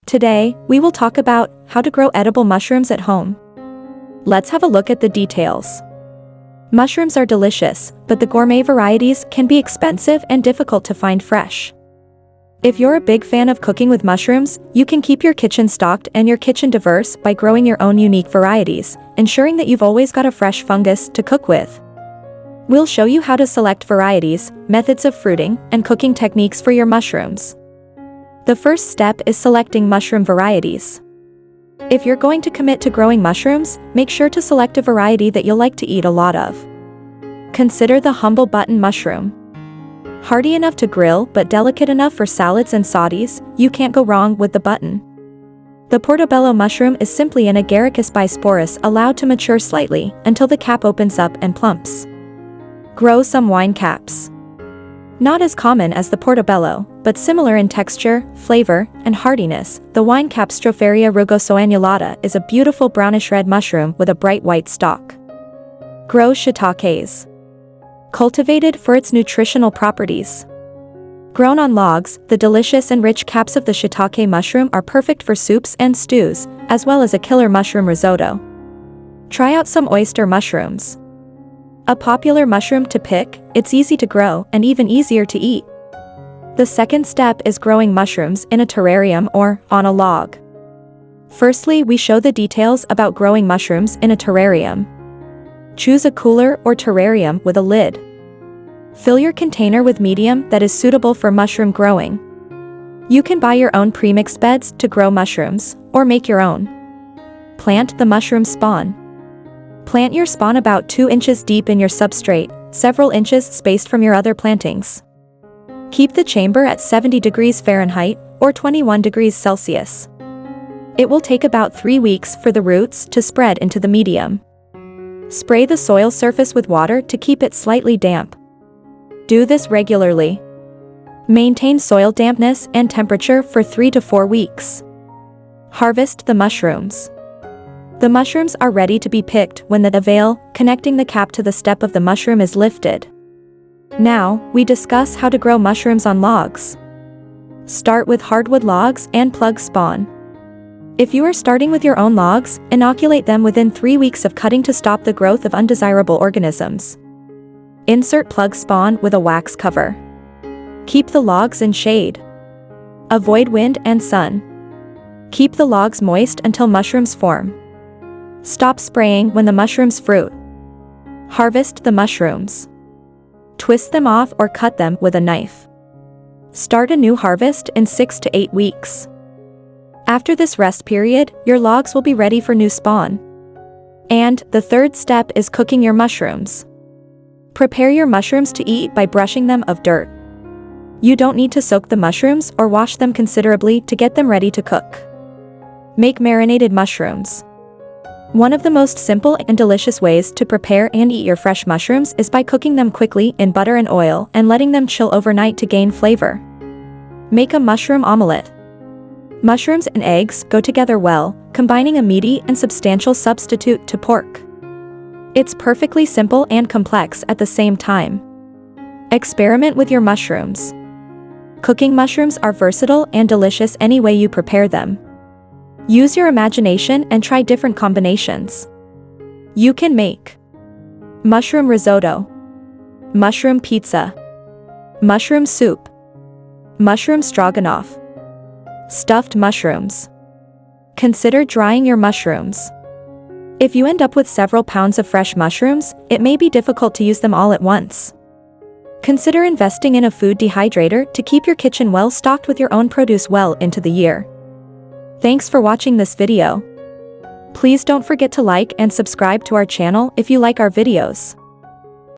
Today, we will talk about how to grow edible mushrooms at home. Let's have a look at the details. Mushrooms are delicious, but the gourmet varieties can be expensive and difficult to find fresh. If you're a big fan of cooking with mushrooms, you can keep your kitchen stocked and your kitchen diverse by growing your own unique varieties, ensuring that you've always got a fresh fungus to cook with. We'll show you how to select varieties, methods of fruiting, and cooking techniques for your mushrooms. The first step is selecting mushroom varieties. If you're going to commit to growing mushrooms, make sure to select a variety that you'll like to eat a lot of. Consider the humble button mushroom. Hardy enough to grill but delicate enough for salads and sautés, you can't go wrong with the button. The portobello mushroom is simply an Agaricus bisporus allowed to mature slightly until the cap opens up and plumps. Grow some wine caps. Not as common as the portobello, but similar in texture, flavor, and hardiness, the wine cap Stropharia rugosoannulata is a beautiful brownish-red mushroom with a bright white stalk. Grow shiitakes. Cultivated for its nutritional properties. Grown on logs, the delicious and rich caps of the shiitake mushroom are perfect for soups and stews, as well as a killer mushroom risotto. Try out some oyster mushrooms. A popular mushroom to pick, it's easy to grow and even easier to eat. The second step is growing mushrooms in a terrarium or on a log. Firstly, we show the details about growing mushrooms in a terrarium. Choose a cooler or terrarium with a lid. Fill your container with medium that is suitable for mushroom growing. You can buy your own premixed beds to grow mushrooms, or make your own. Plant the mushroom spawn. Plant your spawn about 2 inches deep in your substrate, several inches spaced from your other plantings. Keep the chamber at 70 degrees Fahrenheit, or 21 degrees Celsius. It will take about 3 weeks for the roots to spread into the medium. Spray the soil surface with water to keep it slightly damp. Do this regularly. Maintain soil dampness and temperature for 3 to 4 weeks. Harvest the mushrooms. The mushrooms are ready to be picked when the veil connecting the cap to the step of the mushroom is lifted. Now, we discuss how to grow mushrooms on logs. Start with hardwood logs and plug spawn. If you are starting with your own logs, inoculate them within 3 weeks of cutting to stop the growth of undesirable organisms. Insert plug spawn with a wax cover. Keep the logs in shade. Avoid wind and sun. Keep the logs moist until mushrooms form. Stop spraying when the mushrooms fruit. Harvest the mushrooms. Twist them off or cut them with a knife. Start a new harvest in 6 to 8 weeks. After this rest period, your logs will be ready for new spawn. And the third step is cooking your mushrooms. Prepare your mushrooms to eat by brushing them of dirt. You don't need to soak the mushrooms or wash them considerably to get them ready to cook. Make marinated mushrooms. One of the most simple and delicious ways to prepare and eat your fresh mushrooms is by cooking them quickly in butter and oil and letting them chill overnight to gain flavor. Make a mushroom omelette. Mushrooms and eggs go together well, combining a meaty and substantial substitute to pork. It's perfectly simple and complex at the same time. Experiment with your mushrooms. Cooking mushrooms are versatile and delicious any way you prepare them. Use your imagination and try different combinations. You can make mushroom risotto, mushroom pizza, mushroom soup, mushroom stroganoff, stuffed mushrooms. Consider drying your mushrooms. If you end up with several pounds of fresh mushrooms, it may be difficult to use them all at once. Consider investing in a food dehydrator to keep your kitchen well stocked with your own produce well into the year. Thanks for watching this video. Please don't forget to like and subscribe to our channel if you like our videos.